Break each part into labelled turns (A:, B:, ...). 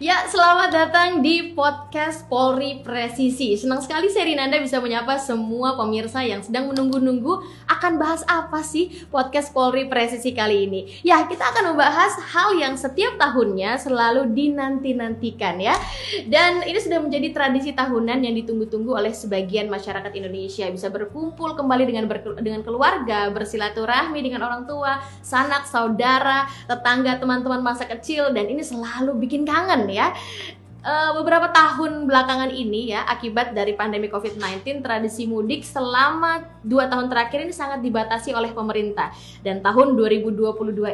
A: Ya, selamat datang di podcast Polri Presisi. Senang sekali saya Rinanda bisa menyapa semua pemirsa yang sedang menunggu-nunggu akan bahas apa sih podcast Polri Presisi kali ini. Ya, kita akan membahas hal yang setiap tahunnya selalu dinanti-nantikan ya. Dan ini sudah menjadi tradisi tahunan yang ditunggu-tunggu oleh sebagian masyarakat Indonesia. Bisa berkumpul kembali dengan keluarga, bersilaturahmi dengan orang tua, sanak, saudara, tetangga, teman-teman masa kecil, dan ini selalu bikin kangen ya. Beberapa tahun belakangan ini ya, akibat dari pandemi COVID-19, tradisi mudik selama 2 tahun terakhir ini sangat dibatasi oleh pemerintah. Dan tahun 2022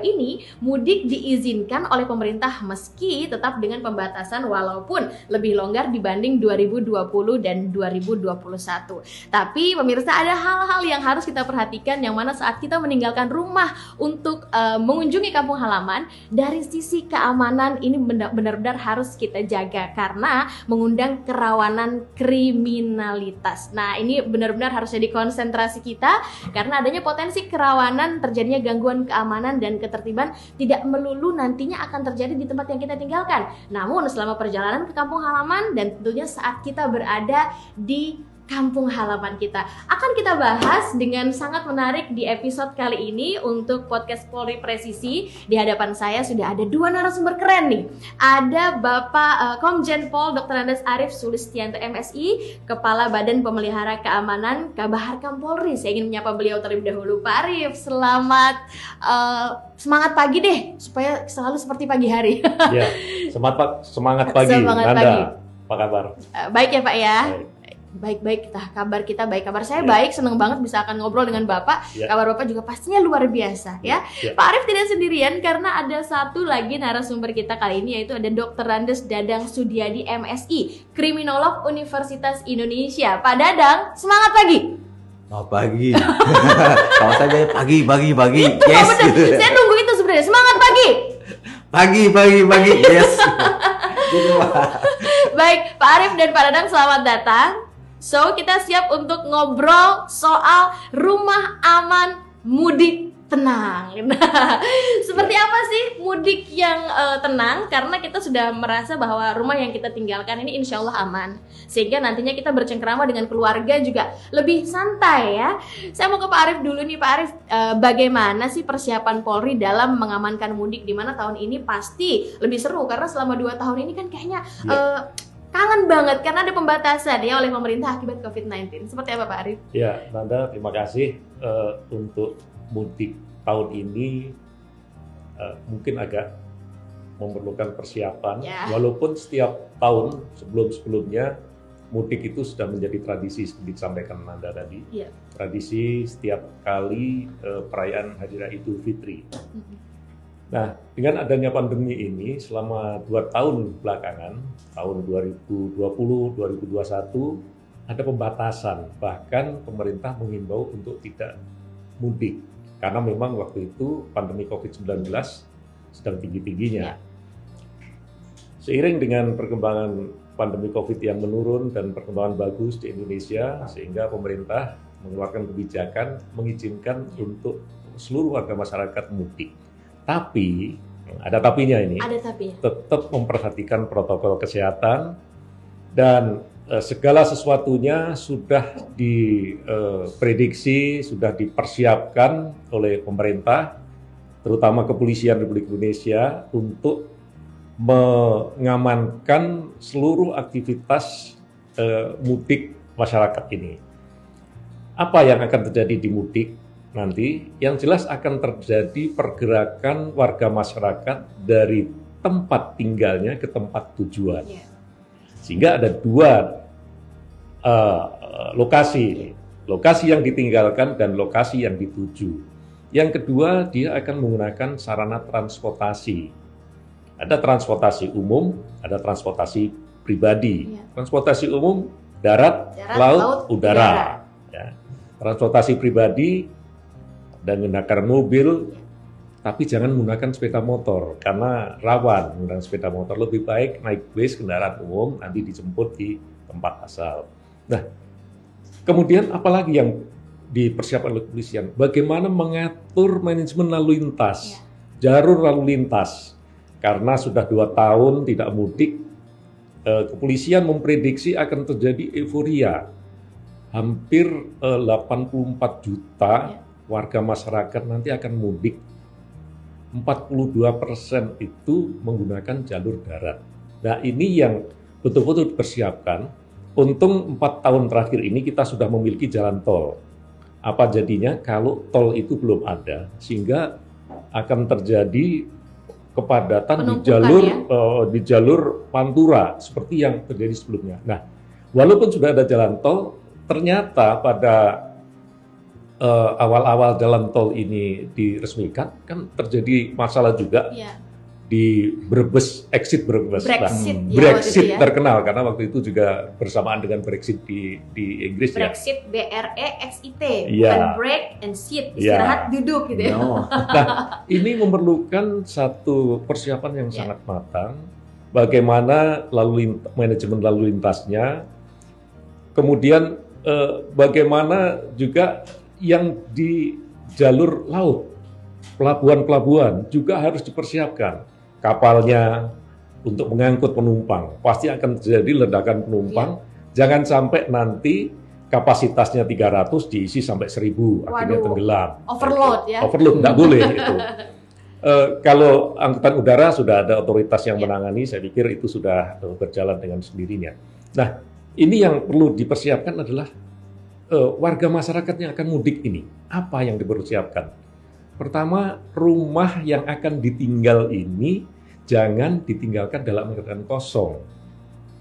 A: ini mudik diizinkan oleh pemerintah meski tetap dengan pembatasan walaupun lebih longgar dibanding 2020 dan 2021. Tapi pemirsa, ada hal-hal yang harus kita perhatikan yang mana saat kita meninggalkan rumah untuk mengunjungi kampung halaman, dari sisi keamanan ini benar-benar harus kita jaga karena mengundang kerawanan kriminalitas. Nah, ini benar-benar harus jadi konsentrasi kita karena adanya potensi kerawanan terjadinya gangguan keamanan dan ketertiban tidak melulu nantinya akan terjadi di tempat yang kita tinggalkan. Namun selama perjalanan ke kampung halaman dan tentunya saat kita berada di kampung halaman kita akan kita bahas dengan sangat menarik di episode kali ini untuk podcast Polri Presisi. Di hadapan saya sudah ada 2 narasumber keren nih. Ada Bapak Komjen Pol Dr. Andes Arief Sulistianto MSI, Kepala Badan Pemelihara Keamanan Kabaharkam Polri. Saya ingin menyapa beliau terlebih dahulu. Pak Arief, selamat semangat pagi deh supaya selalu seperti pagi hari.
B: Ya, semangat pagi.
A: Semangat
B: Nanda,
A: pagi.
B: apa kabar?
A: Baik ya Pak ya.
B: Baik.
A: Baik, kabar kita baik, kabar saya baik, senang banget bisa akan ngobrol dengan Bapak. Kabar Bapak juga pastinya luar biasa ya. Pak Arief tidak sendirian karena ada satu lagi narasumber kita kali ini, yaitu ada Dr. Andes Dadang Sudiadi MSI, kriminolog Universitas Indonesia. Pak Dadang, semangat pagi.
C: Selamat pagi. Kalau saya bilang pagi.
A: Itu
C: Yes.
A: benar. Saya tunggu itu sebenarnya. Semangat pagi.
C: Pagi. Yes.
A: Baik, Pak Arief dan Pak Dadang, selamat datang. So, kita siap untuk ngobrol soal rumah aman mudik tenang. Nah, seperti apa sih mudik yang tenang? Karena kita sudah merasa bahwa rumah yang kita tinggalkan ini insya Allah aman, sehingga nantinya kita bercengkrama dengan keluarga juga lebih santai ya. Saya mau ke Pak Arief dulu nih, Pak Arief, bagaimana sih persiapan Polri dalam mengamankan mudik, di mana tahun ini pasti lebih seru karena selama 2 tahun ini kan kayaknya kangen banget karena ada pembatasan ya oleh pemerintah akibat COVID-19. Seperti apa Pak Arief?
B: Ya, Nanda, terima kasih. Untuk mudik tahun ini mungkin agak memerlukan persiapan, walaupun setiap tahun sebelumnya mudik itu sudah menjadi tradisi seperti disampaikan Nanda tadi. Tradisi setiap kali perayaan Hari Raya Idul Fitri. Nah, dengan adanya pandemi ini selama 2 tahun belakangan, tahun 2020-2021, ada pembatasan. Bahkan pemerintah mengimbau untuk tidak mudik. Karena memang waktu itu pandemi COVID-19 sedang tinggi-tingginya. Seiring dengan perkembangan pandemi COVID yang menurun dan perkembangan bagus di Indonesia, sehingga pemerintah mengeluarkan kebijakan mengizinkan untuk seluruh warga masyarakat mudik. Tapi, ada tapinya ini, tetap memperhatikan protokol kesehatan dan segala sesuatunya sudah diprediksi, sudah dipersiapkan oleh pemerintah, terutama Kepolisian Republik Indonesia, untuk mengamankan seluruh aktivitas mudik masyarakat ini. Apa yang akan terjadi di mudik nanti? Yang jelas akan terjadi pergerakan warga masyarakat dari tempat tinggalnya ke tempat tujuan. Sehingga ada 2 lokasi yang ditinggalkan dan lokasi yang dituju. Yang kedua, dia akan menggunakan sarana transportasi. Ada transportasi umum, ada transportasi pribadi. Transportasi umum, darat, laut, udara. Ya. Transportasi pribadi dan menggunakan mobil, tapi jangan menggunakan sepeda motor karena rawan menggunakan sepeda motor. Lebih baik naik bis, kendaraan umum, nanti dijemput di tempat asal. Nah, kemudian apalagi yang dipersiapkan oleh kepolisian? Bagaimana mengatur manajemen lalu lintas, jalur lalu lintas. karena sudah 2 tahun tidak mudik, kepolisian memprediksi akan terjadi euforia. Hampir 84 juta warga masyarakat nanti akan mudik. 42% itu menggunakan jalur darat. Nah, ini yang betul-betul dipersiapkan. Untung 4 tahun terakhir ini kita sudah memiliki jalan tol. Apa jadinya kalau tol itu belum ada, sehingga akan terjadi kepadatan di jalur Pantura seperti yang terjadi sebelumnya. Nah, walaupun sudah ada jalan tol, ternyata pada awal-awal jalan tol ini diresmikan, kan terjadi masalah juga di Brebes, exit Brebes. Brexit terkenal karena waktu itu juga bersamaan dengan Brexit di Inggris.
A: Brexit, BREXIT, bukan break and sit, istirahat duduk gitu ya.
B: Nah, ini memerlukan satu persiapan yang sangat matang. Bagaimana manajemen lalu lintasnya, kemudian bagaimana juga yang di jalur laut, pelabuhan-pelabuhan juga harus dipersiapkan. Kapalnya untuk mengangkut penumpang, pasti akan terjadi ledakan penumpang. Jangan sampai nanti kapasitasnya 300 diisi sampai 1000, akhirnya tenggelam.
A: Overload ya?
B: Overload, nggak boleh itu. Kalau angkutan udara sudah ada otoritas yang menangani, saya pikir itu sudah berjalan dengan sendirinya. Nah, ini yang perlu dipersiapkan adalah warga masyarakat yang akan mudik ini. Apa yang dipersiapkan? Pertama, rumah yang akan ditinggal ini jangan ditinggalkan dalam keadaan kosong.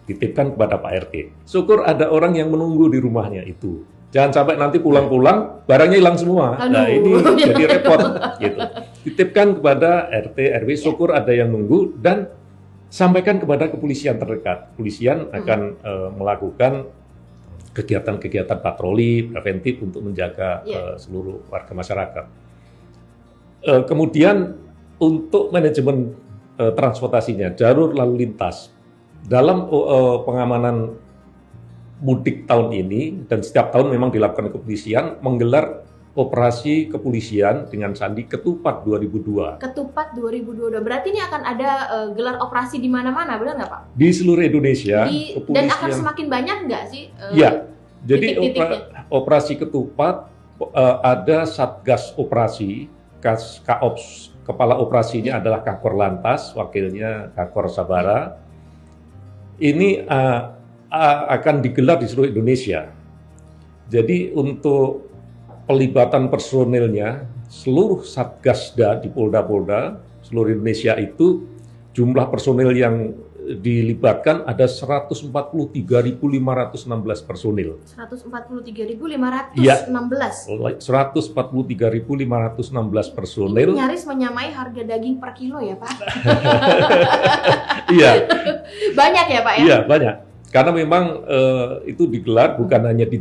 B: Titipkan kepada Pak RT. Syukur ada orang yang menunggu di rumahnya itu. Jangan sampai nanti pulang-pulang, barangnya hilang semua. Nah, ini jadi repot. Gitu. Titipkan kepada RT, RW, syukur ada yang nunggu, dan sampaikan kepada kepolisian terdekat. Kepolisian akan melakukan kegiatan-kegiatan patroli preventif untuk menjaga seluruh warga masyarakat. Kemudian untuk manajemen transportasinya, jalur lalu lintas. Dalam pengamanan mudik tahun ini, dan setiap tahun memang dilakukan kepolisian, menggelar operasi kepolisian dengan sandi Ketupat 2002.
A: Ketupat 2022. Berarti ini akan ada gelar operasi di mana-mana, benar nggak Pak?
B: Di seluruh Indonesia.
A: Dan akan semakin banyak nggak sih?
B: Iya. Jadi operasi Ketupat ada Satgas Operasi, Kaops, kepala operasinya adalah Kakor Lantas, wakilnya Kakor Sabara. Ini akan digelar di seluruh Indonesia. Jadi untuk pelibatan personilnya, seluruh Satgasda di Polda-Polda seluruh Indonesia itu jumlah personil yang dilibatkan ada 143.516 personil.
A: 143.516?
B: Iya, 143.516 personil.
A: Ini nyaris menyamai harga daging per kilo ya Pak?
B: Iya.
A: Banyak ya Pak ya?
B: Iya, banyak. Karena memang itu digelar bukan hanya di